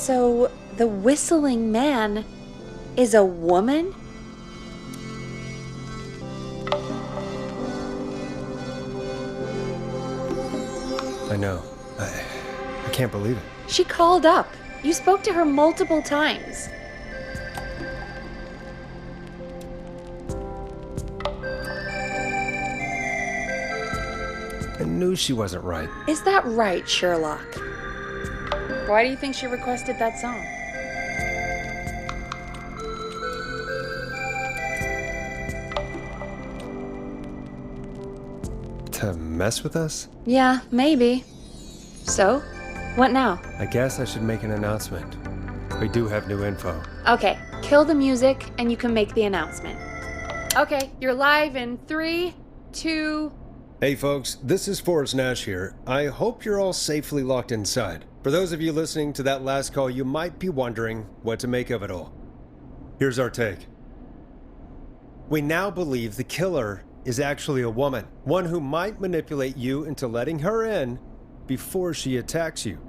So, the whistling man is a woman? I know. I can't believe it. She called up. You spoke to her multiple times. I knew she wasn't right. Is that right, Sherlock? Why do you think she requested that song? To mess with us? Yeah, maybe. So, what now? I guess I should make an announcement. We do have new info. Okay, kill the music and you can make the announcement. Okay, you're live in 3, 2... Hey folks, this is Forrest Nash here. I hope you're all safely locked inside. For those of you listening to that last call, you might be wondering what to make of it all. Here's our take. We now believe the killer is actually a woman, one who might manipulate you into letting her in before she attacks you.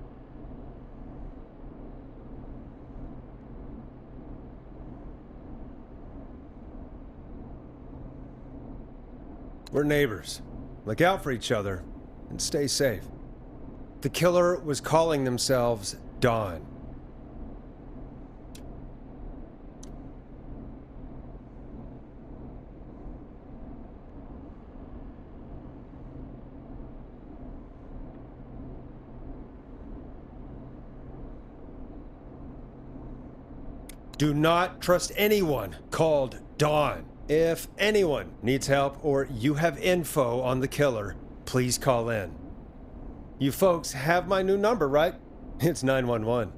We're neighbors. Look out for each other and stay safe. The killer was calling themselves Dawn. Do not trust anyone called Dawn. If anyone needs help or you have info on the killer, please call in. You folks have my new number, right? It's 911.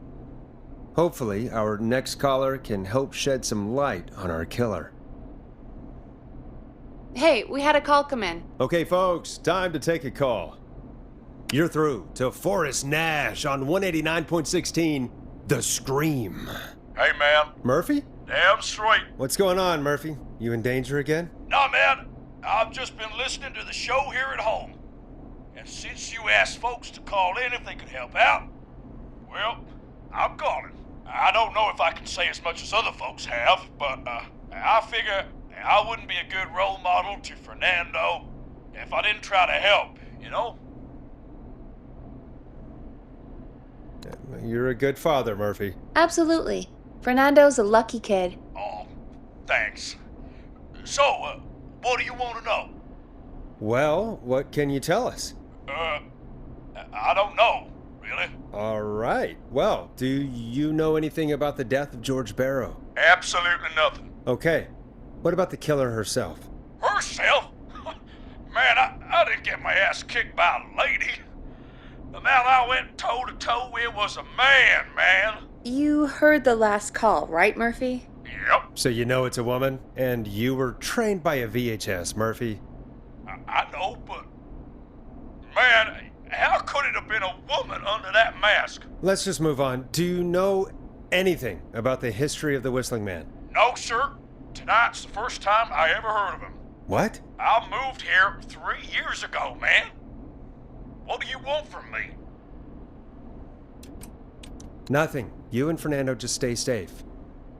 Hopefully, our next caller can help shed some light on our killer. Hey, we had a call come in. Okay, folks, time to take a call. You're through to Forrest Nash on 189.16, The Scream. Hey, man. Murphy? Damn straight. What's going on, Murphy? You in danger again? Nah, man. I've just been listening to the show here at home. And since you asked folks to call in if they could help out, well, I'm calling. I don't know if I can say as much as other folks have, but I figure I wouldn't be a good role model to Fernando if I didn't try to help, you know? You're a good father, Murphy. Absolutely. Fernando's a lucky kid. Oh, thanks. So, what do you want to know? Well, what can you tell us? I don't know, really. All right. Well, do you know anything about the death of George Barrow? Absolutely nothing. Okay. What about the killer herself? Herself? Man, I didn't get my ass kicked by a lady. The man I went toe-to-toe with was a man. You heard the last call, right, Murphy? Yep, So you know it's a woman, and you were trained by a VHS, Murphy. I know, but... Man, how could it have been a woman under that mask? Let's just move on. Do you know anything about the history of the Whistling Man? No, sir. Tonight's the first time I ever heard of him. What? I moved here 3 years ago, man. What do you want from me? Nothing. You and Fernando just stay safe.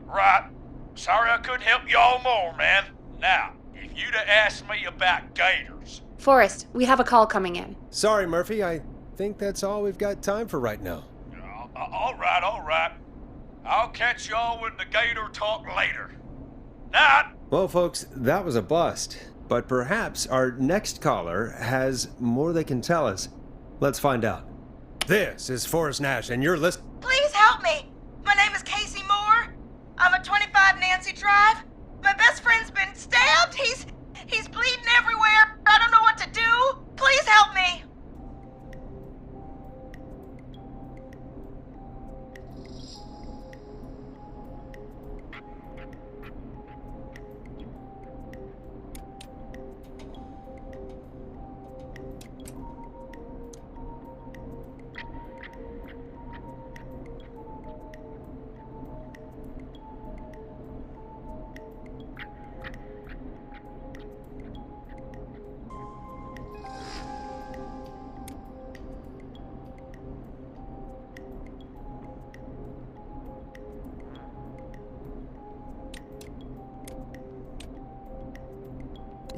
Right. Sorry I couldn't help y'all more, man. Now, if you'd have asked me about gators... Forrest, we have a call coming in. Sorry, Murphy. I think that's all we've got time for right now. All right. I'll catch y'all with the gator talk later. Night. Well, folks, that was a bust. But perhaps our next caller has more they can tell us. Let's find out. This is Forrest Nash, and you're listening. Please help me. My name is Casey Moore. I'm at 25 Nancy Drive. My best friend's been stabbed. He's bleeding everywhere. I don't know what to do. Please help me.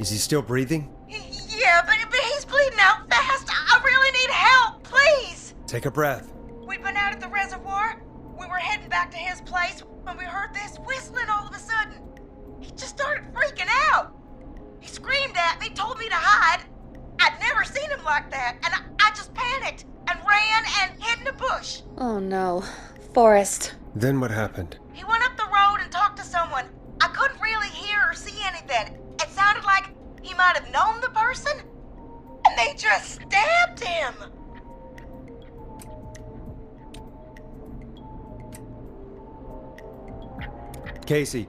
Is he still breathing? Yeah, but he's bleeding out fast. I really need help, please. Take a breath. We'd been out at the reservoir. We were heading back to his place when we heard this whistling all of a sudden. He just started freaking out. He screamed at me, told me to hide. I'd never seen him like that, and I just panicked and ran and hid in a bush. Oh no. Forrest. Then what happened? He went up the road and talked to someone. I couldn't really hear or see anything. It sounded like he might have known the person, and they just stabbed him. Casey,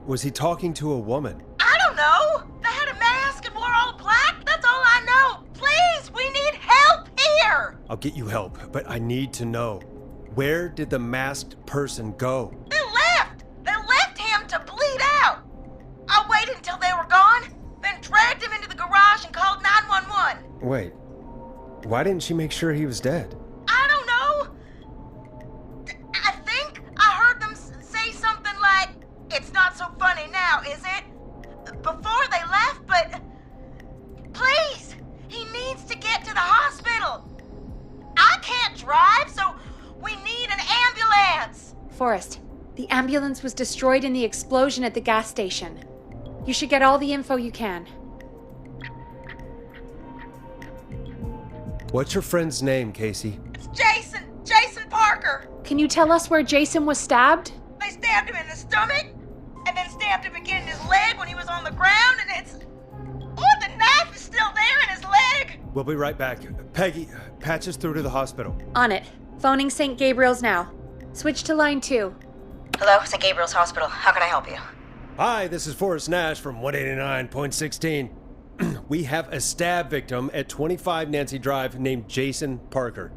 was he talking to a woman? I don't know. They had a mask and wore all black. That's all I know. Please, we need help here. I'll get you help, but I need to know. Where did the masked person go? They left. They left him to bleed out. I waited until they were gone, then dragged him into the garage and called 911. Wait, why didn't she make sure he was dead? I don't know. I think I heard them say something like, "It's not so funny now, is it?" Before they left, but please, he needs to get to the hospital. I can't drive, so we need an ambulance. Forrest, the ambulance was destroyed in the explosion at the gas station. You should get all the info you can. What's your friend's name, Casey? It's Jason Parker. Can you tell us where Jason was stabbed? They stabbed him in the stomach, and then stabbed him again in his leg when he was on the ground, and it's... Oh, the knife is still there in his leg! We'll be right back. Peggy, patch us through to the hospital. On it. Phoning St. Gabriel's now. Switch to line 2. Hello, St. Gabriel's Hospital. How can I help you? Hi, this is Forrest Nash from 189.16. We have a stab victim at 25 Nancy Drive named Jason Parker.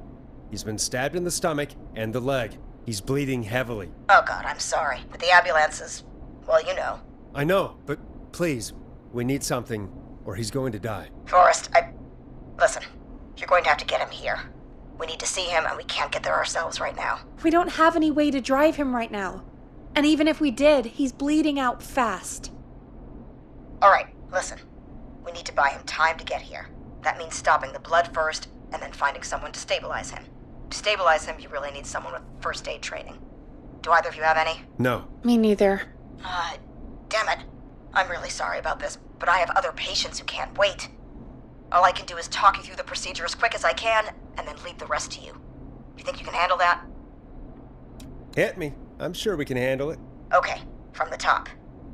He's been stabbed in the stomach and the leg. He's bleeding heavily. Oh, God, I'm sorry. But the ambulance is... well, you know. I know, but please, we need something or he's going to die. Forrest, listen, you're going to have to get him here. We need to see him, and we can't get there ourselves right now. We don't have any way to drive him right now. And even if we did, he's bleeding out fast. All right, listen. We need to buy him time to get here. That means stopping the blood first, and then finding someone to stabilize him. To stabilize him, you really need someone with first aid training. Do either of you have any? No. Me neither. Damn it. I'm really sorry about this, but I have other patients who can't wait. All I can do is talk you through the procedure as quick as I can, and then leave the rest to you. You think you can handle that? Hit me. I'm sure we can handle it. Okay, from the top.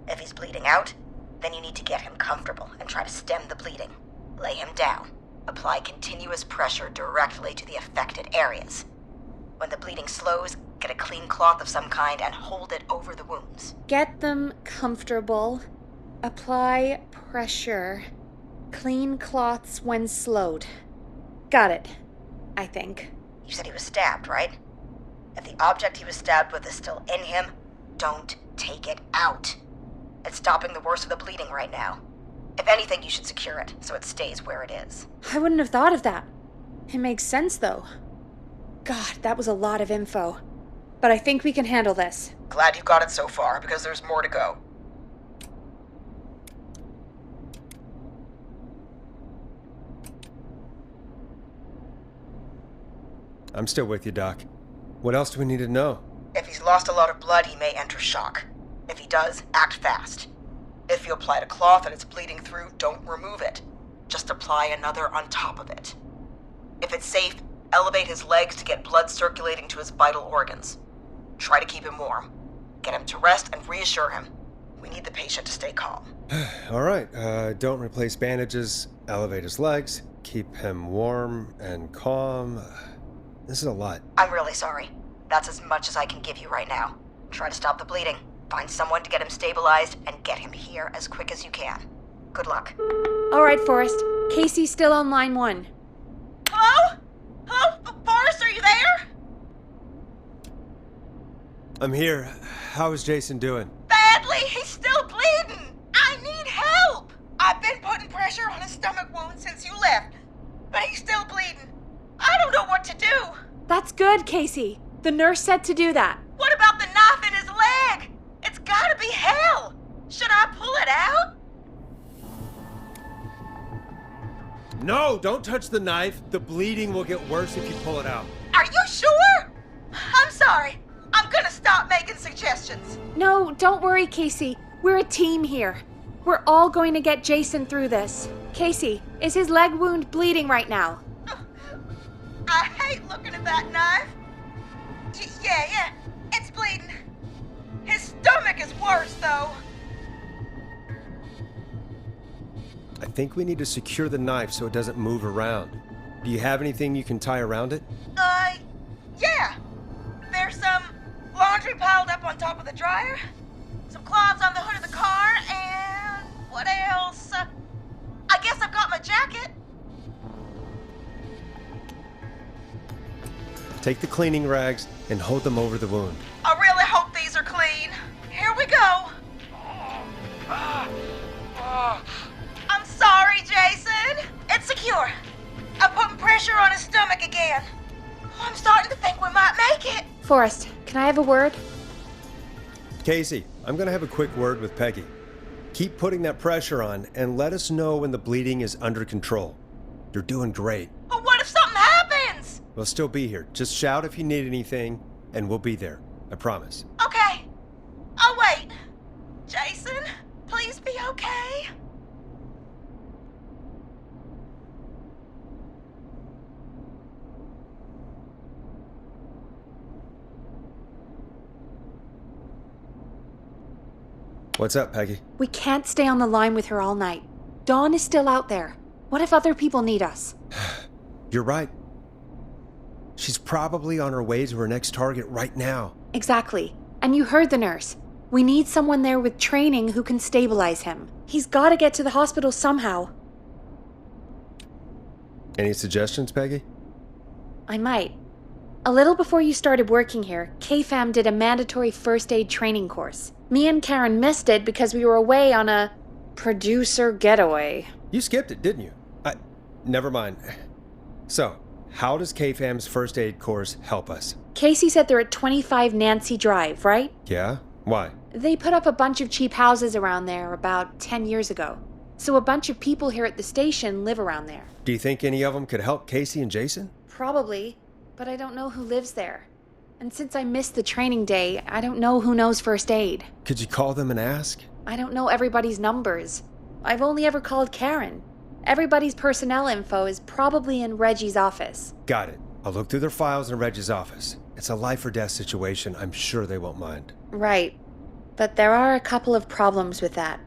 If he's bleeding out, then you need to get him comfortable and try to stem the bleeding. Lay him down. Apply continuous pressure directly to the affected areas. When the bleeding slows, get a clean cloth of some kind and hold it over the wounds. Get them comfortable. Apply pressure. Clean cloths when slowed. Got it. I think. You said he was stabbed, right? If the object he was stabbed with is still in him, don't take it out. It's stopping the worst of the bleeding right now. If anything, you should secure it so it stays where it is. I wouldn't have thought of that. It makes sense, though. God, that was a lot of info. But I think we can handle this. Glad you got it so far, because there's more to go. I'm still with you, Doc. What else do we need to know? If he's lost a lot of blood, he may enter shock. If he does, act fast. If you applied a cloth and it's bleeding through, don't remove it. Just apply another on top of it. If it's safe, elevate his legs to get blood circulating to his vital organs. Try to keep him warm. Get him to rest and reassure him. We need the patient to stay calm. All right, don't replace bandages, elevate his legs, keep him warm and calm. This is a lot. I'm really sorry. That's as much as I can give you right now. Try to stop the bleeding. Find someone to get him stabilized and get him here as quick as you can. Good luck. All right, Forrest. Casey's still on line 1. Hello? Hello? Forrest, are you there? I'm here. How is Jason doing? Badly. He's still bleeding. I need help. I've been putting pressure on his stomach wound since you left, but he's still bleeding. I don't know what to do. That's good, Casey. The nurse said to do that. What about the knife in his leg? It's gotta be hell. Should I pull it out? No, don't touch the knife. The bleeding will get worse if you pull it out. Are you sure? I'm sorry. I'm gonna stop making suggestions. No, don't worry, Casey. We're a team here. We're all going to get Jason through this. Casey, is his leg wound bleeding right now? I hate looking at that knife. Yeah, it's bleeding. His stomach is worse, though. I think we need to secure the knife so it doesn't move around. Do you have anything you can tie around it? Yeah. There's some laundry piled up on top of the dryer, some cloths on the hood of the car, and what else? I guess I've got my jacket. Take the cleaning rags and hold them over the wound. I really hope these are clean. Here we go. I'm sorry, Jason. It's secure. I'm putting pressure on his stomach again. I'm starting to think we might make it. Forrest, can I have a word? Casey, I'm gonna have a quick word with Peggy. Keep putting that pressure on and let us know when the bleeding is under control. You're doing great. But what if something happens? We'll still be here. Just shout if you need anything, and we'll be there. I promise. Okay. I'll wait. Jason, please be okay. What's up, Peggy? We can't stay on the line with her all night. Dawn is still out there. What if other people need us? You're right. She's probably on her way to her next target right now. Exactly. And you heard the nurse. We need someone there with training who can stabilize him. He's got to get to the hospital somehow. Any suggestions, Peggy? I might. A little before you started working here, KFAM did a mandatory first aid training course. Me and Karen missed it because we were away on a producer getaway. You skipped it, didn't you? Never mind. So, how does KFAM's first aid course help us? Casey said they're at 25 Nancy Drive, right? Yeah? Why? They put up a bunch of cheap houses around there about 10 years ago. So a bunch of people here at the station live around there. Do you think any of them could help Casey and Jason? Probably, but I don't know who lives there. And since I missed the training day, I don't know who knows first aid. Could you call them and ask? I don't know everybody's numbers. I've only ever called Karen. Everybody's personnel info is probably in Reggie's office. Got it. I'll look through their files in Reggie's office. It's a life or death situation. I'm sure they won't mind. Right. But there are a couple of problems with that.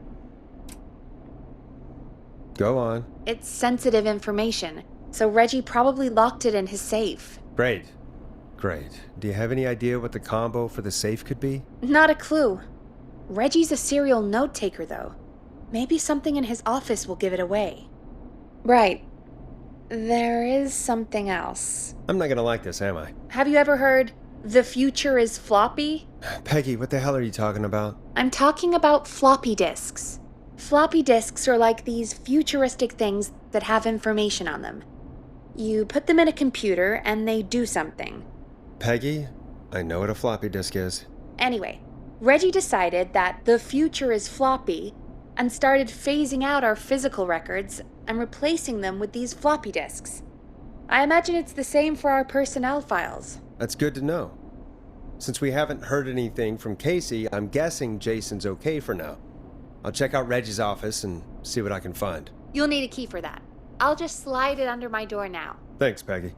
Go on. It's sensitive information, so Reggie probably locked it in his safe. Great. Do you have any idea what the combo for the safe could be? Not a clue. Reggie's a serial note taker, though. Maybe something in his office will give it away. Right. There is something else. I'm not gonna like this, am I? Have you ever heard, "The future is floppy"? Peggy, what the hell are you talking about? I'm talking about floppy disks. Floppy disks are like these futuristic things that have information on them. You put them in a computer and they do something. Peggy, I know what a floppy disk is. Anyway, Reggie decided that the future is floppy and started phasing out our physical records and replacing them with these floppy disks. I imagine it's the same for our personnel files. That's good to know. Since we haven't heard anything from Casey, I'm guessing Jason's okay for now. I'll check out Reggie's office and see what I can find. You'll need a key for that. I'll just slide it under my door now. Thanks, Peggy.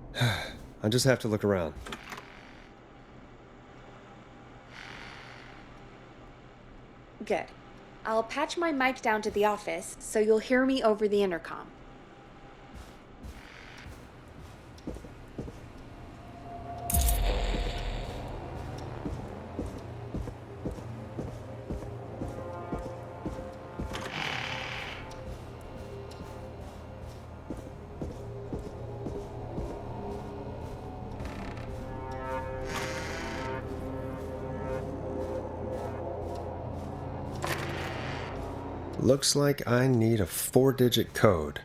I'll just have to look around. Good. I'll patch my mic down to the office so you'll hear me over the intercom. Looks like I need a 4-digit code.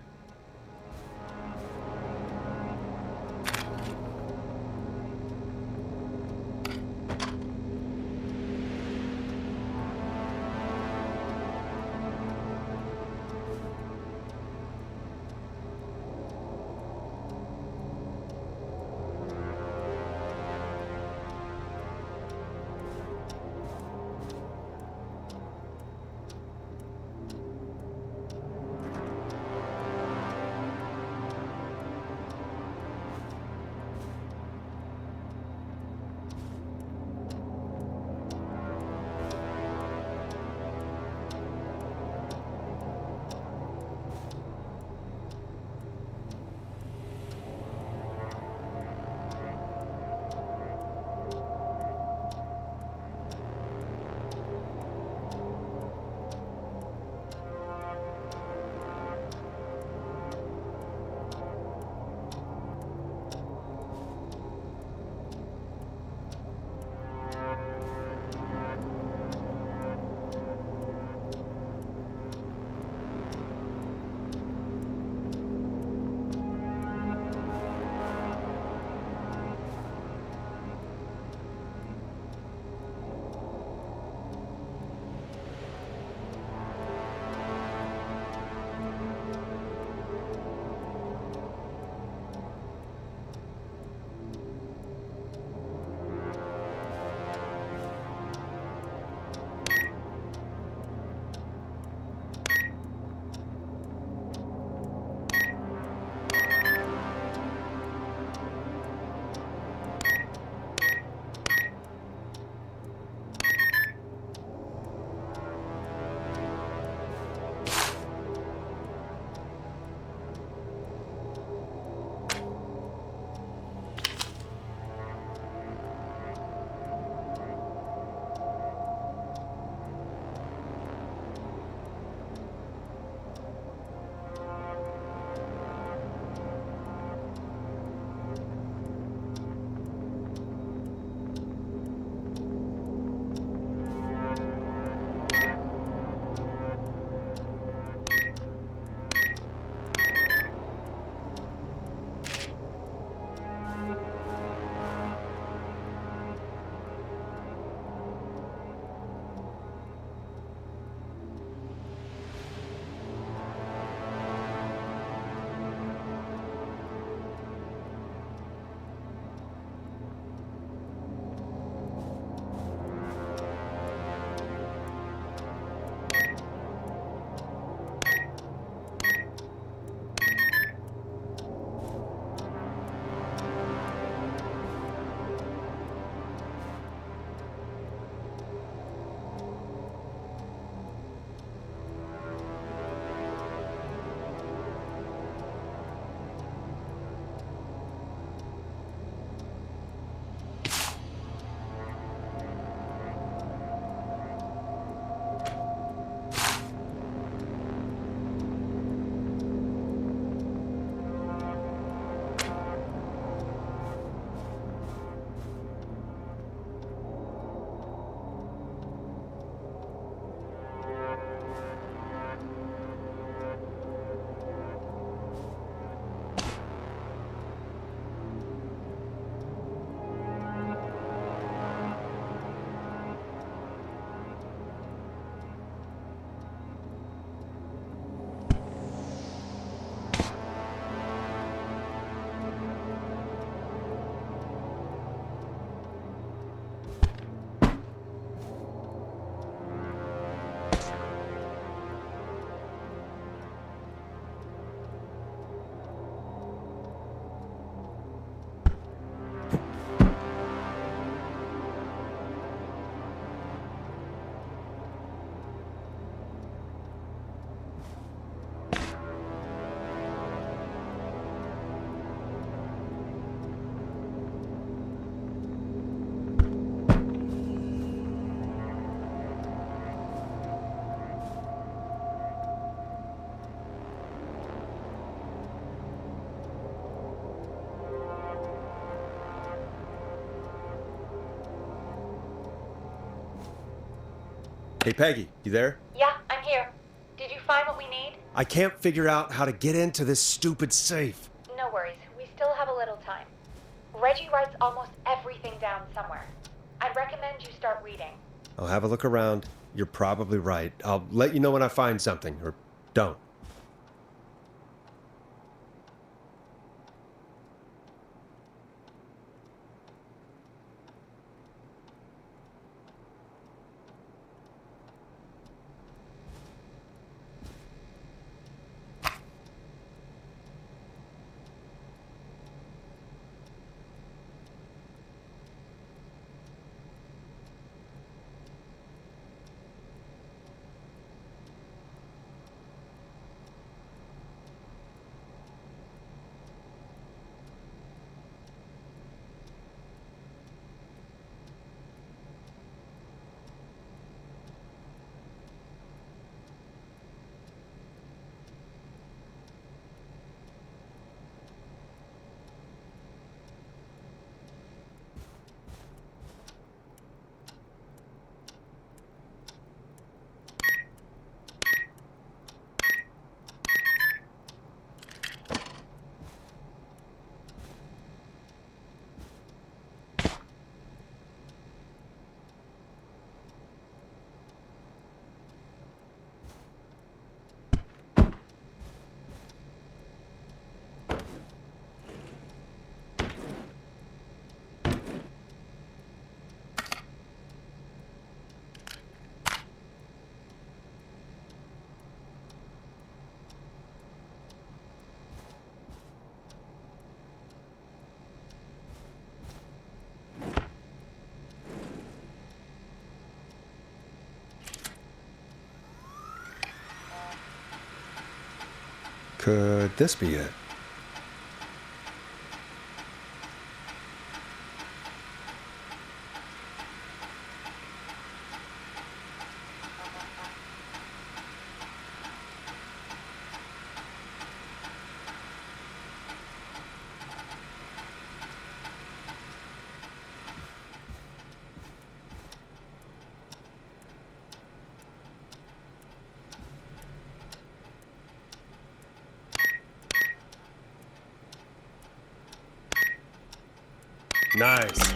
Hey, Peggy, you there? Yeah, I'm here. Did you find what we need? I can't figure out how to get into this stupid safe. No worries. We still have a little time. Reggie writes almost everything down somewhere. I'd recommend you start reading. I'll have a look around. You're probably right. I'll let you know when I find something, or don't. Could this be it? Nice.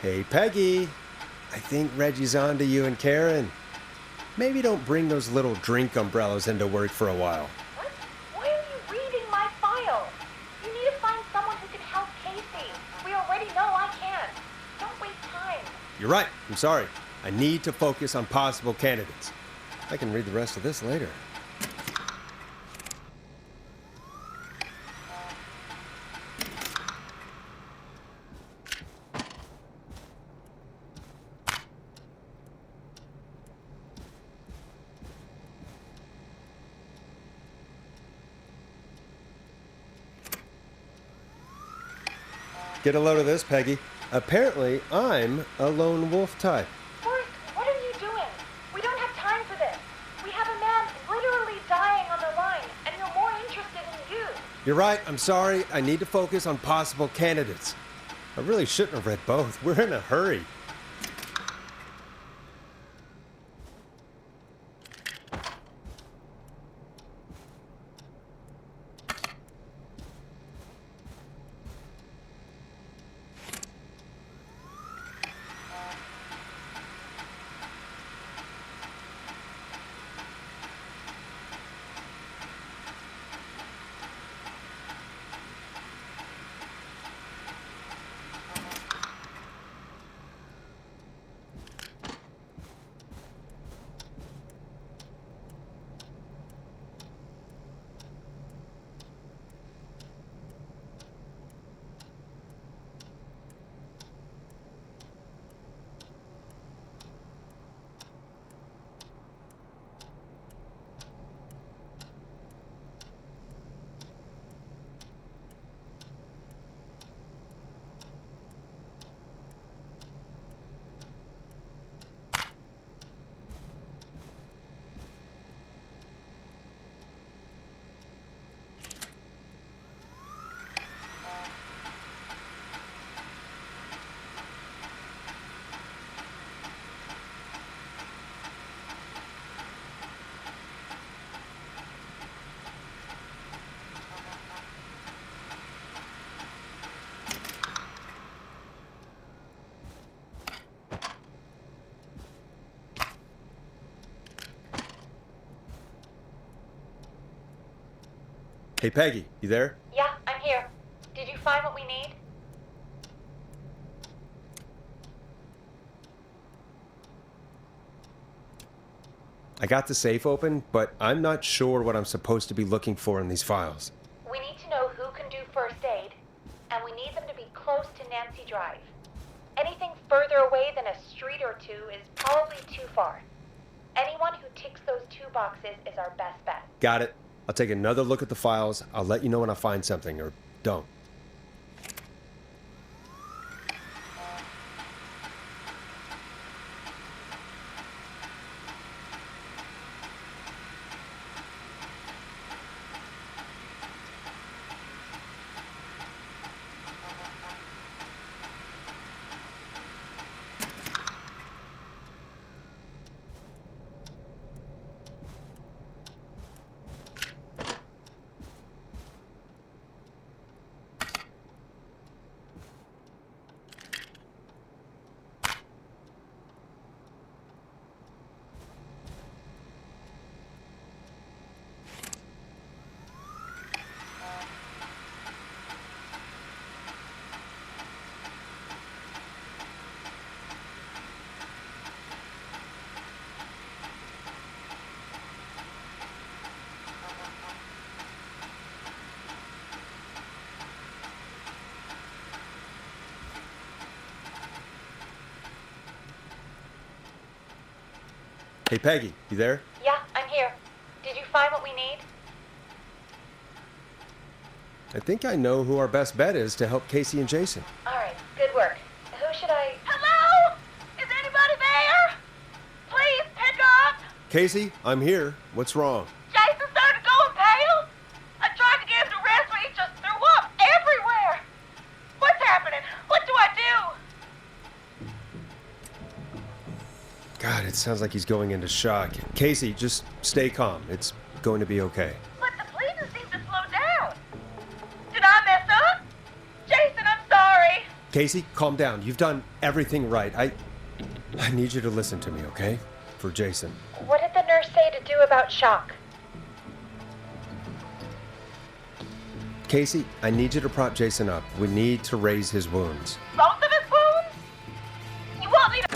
Hey, Peggy. I think Reggie's on to you and Karen. Maybe don't bring those little drink umbrellas into work for a while. What? Why are you reading my file? You need to find someone who can help Casey. We already know I can't. Don't waste time. You're right. I'm sorry. I need to focus on possible candidates. I can read the rest of this later. Get a load of this, Peggy. Apparently, I'm a lone wolf type. Forrest, what are you doing? We don't have time for this. We have a man literally dying on the line, and you're more interested in you. You're right. I'm sorry. I need to focus on possible candidates. I really shouldn't have read both. We're in a hurry. Hey, Peggy, you there? Yeah, I'm here. Did you find what we need? I got the safe open, but I'm not sure what I'm supposed to be looking for in these files. We need to know who can do first aid, and we need them to be close to Nancy Drive. Anything further away than a street or two is probably too far. Anyone who ticks those two boxes is our best bet. Got it. I'll take another look at the files. I'll let you know when I find something, or don't. Hey, Peggy, you there? Yeah, I'm here. Did you find what we need? I think I know who our best bet is to help Casey and Jason. All right, good work. Who should I... Hello? Is anybody there? Please pick up. Casey, I'm here. What's wrong? Jason started going pale. I tried to get him to rest, but he just threw up everywhere. What's happening? What do I do? God, it sounds like he's going into shock. Casey, just stay calm. It's going to be okay. But the breathing seemed to slow down. Did I mess up? Jason, I'm sorry. Casey, calm down. You've done everything right. I need you to listen to me, okay? For Jason. What did the nurse say to do about shock? Casey, I need you to prop Jason up. We need to raise his wounds. Both of his wounds? You want me to...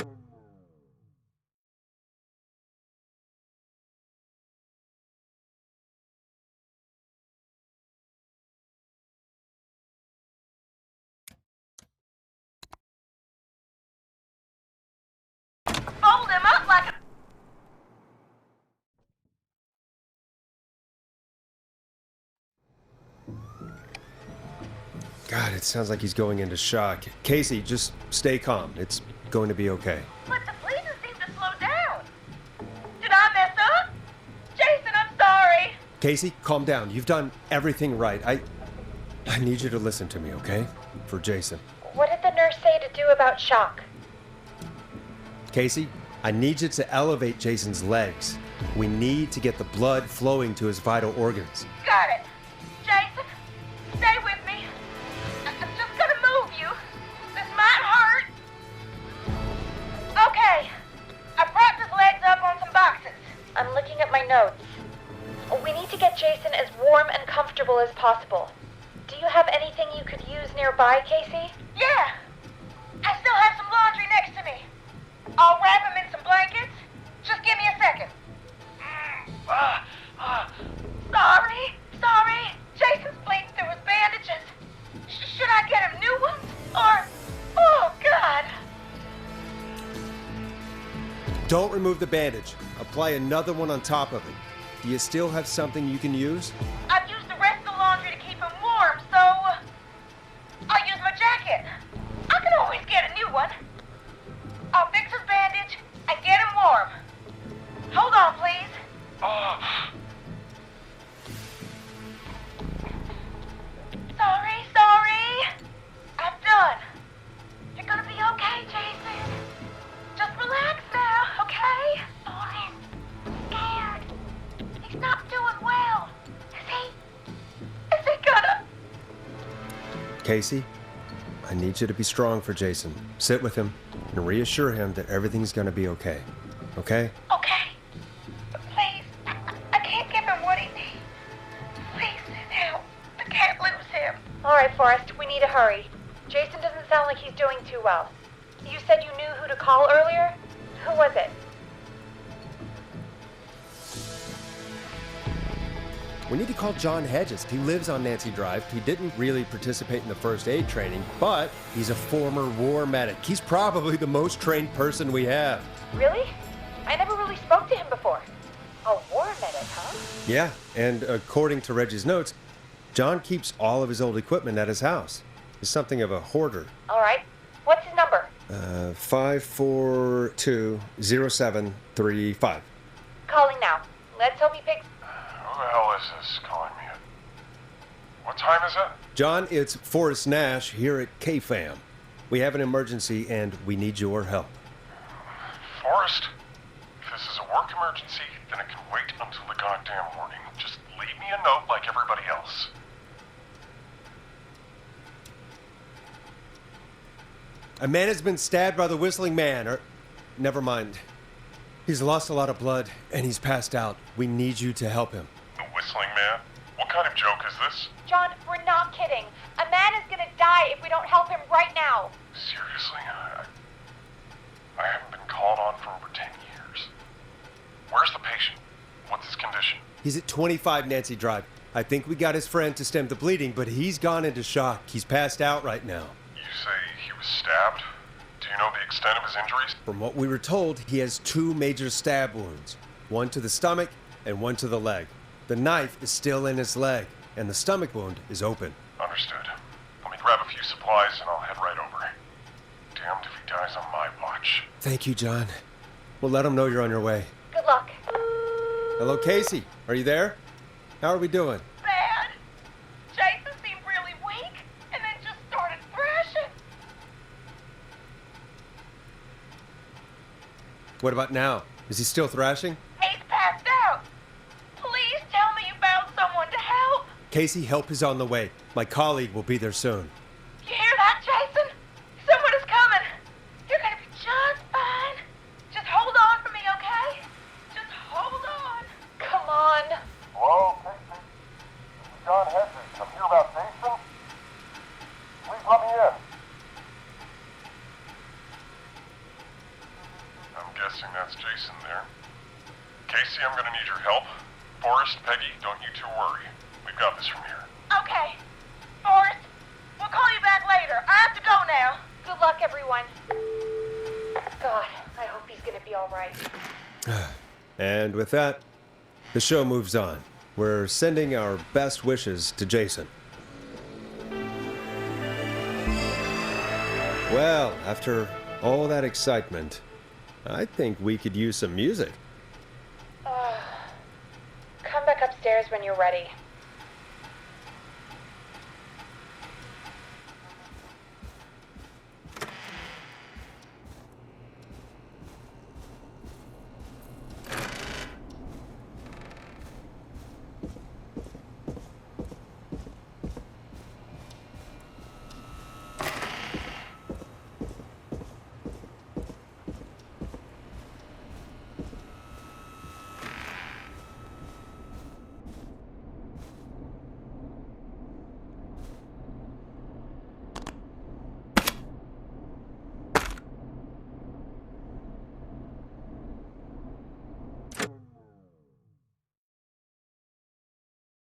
fold him up like a... God, it sounds like he's going into shock. Casey, just stay calm. It's going to be okay. But the bleeding seemed to slow down. Did I mess up? Jason, I'm sorry. Casey, calm down. You've done everything right. I need you to listen to me, okay? For Jason. What did the nurse say to do about shock? Casey, I need you to elevate Jason's legs. We need to get the blood flowing to his vital organs. Got it. Jason, stay with me. I'm just gonna move you. This might hurt. Okay. I propped his legs up on some boxes. I'm looking at my notes. We need to get Jason as warm and comfortable as possible. Do you have anything you could use nearby, Casey? Yeah. I still have some laundry next to me. I'll wrap him in some blankets. Just give me a second. Sorry. Jason's bleeding through his bandages. Should I get him new ones? Or... oh, God. Don't remove the bandage. Apply another one on top of it. Do you still have something you can use? I've used the rest of the laundry to keep him warm, so... I'll use my jacket. I can always get a new one. I'll fix his bandage and get him warm. Hold on, please. Sorry. I'm done. You're gonna be okay, Jason. Just relax now, okay? Oh, he's scared. He's not doing well. Is he gonna... Casey, I need you to be strong for Jason. Sit with him and reassure him that everything's going to be okay. Okay? Okay. But please, I can't give him what he needs. Please, help. I can't lose him. All right, Forrest, we need to hurry. Jason doesn't sound like he's doing too well. You said you knew who to call earlier? Who was it? We need to call John Hedges. He lives on Nancy Drive. He didn't really participate in the first aid training, but he's a former war medic. He's probably the most trained person we have. Really? I never really spoke to him before. A war medic, huh? Yeah, and according to Reggie's notes, John keeps all of his old equipment at his house. He's something of a hoarder. All right. What's his number? 5420735. Calling now. Let's hope he picks... Who the hell is this calling me? What time is it? John, it's Forrest Nash here at KFAM. We have an emergency and we need your help. Forrest? If this is a work emergency, then it can wait until the goddamn morning. Just leave me a note like everybody else. A man has been stabbed by the Whistling Man, or... never mind. He's lost a lot of blood and he's passed out. We need you to help him. The Whistling Man? What kind of joke is this? John, we're not kidding. A man is gonna die if we don't help him right now. Seriously? I haven't been called on for over 10 years. Where's the patient? What's his condition? He's at 25 Nancy Drive. I think we got his friend to stem the bleeding, but he's gone into shock. He's passed out right now. You say he was stabbed? Do you know the extent of his injuries? From what we were told, he has 2 major stab wounds. One to the stomach and one to the leg. The knife is still in his leg, and the stomach wound is open. Understood. Let me grab a few supplies and I'll head right over. Damned if he dies on my watch. Thank you, John. We'll let him know you're on your way. Good luck. Hello, Casey. Are you there? How are we doing? Bad. Jason seemed really weak and then just started thrashing. What about now? Is he still thrashing? He's passed out. Please tell me you found someone to help. Casey, help is on the way. My colleague will be there soon. You hear that, Jason? guessing that's Jason there. Casey, I'm gonna need your help. Forrest, Peggy, don't you two worry. We've got this from here. Okay. Forrest, we'll call you back later. I have to go now. Good luck, everyone. God, I hope he's gonna be alright. And with that, the show moves on. We're sending our best wishes to Jason. Well, after all that excitement, I think we could use some music. Come back upstairs when you're ready.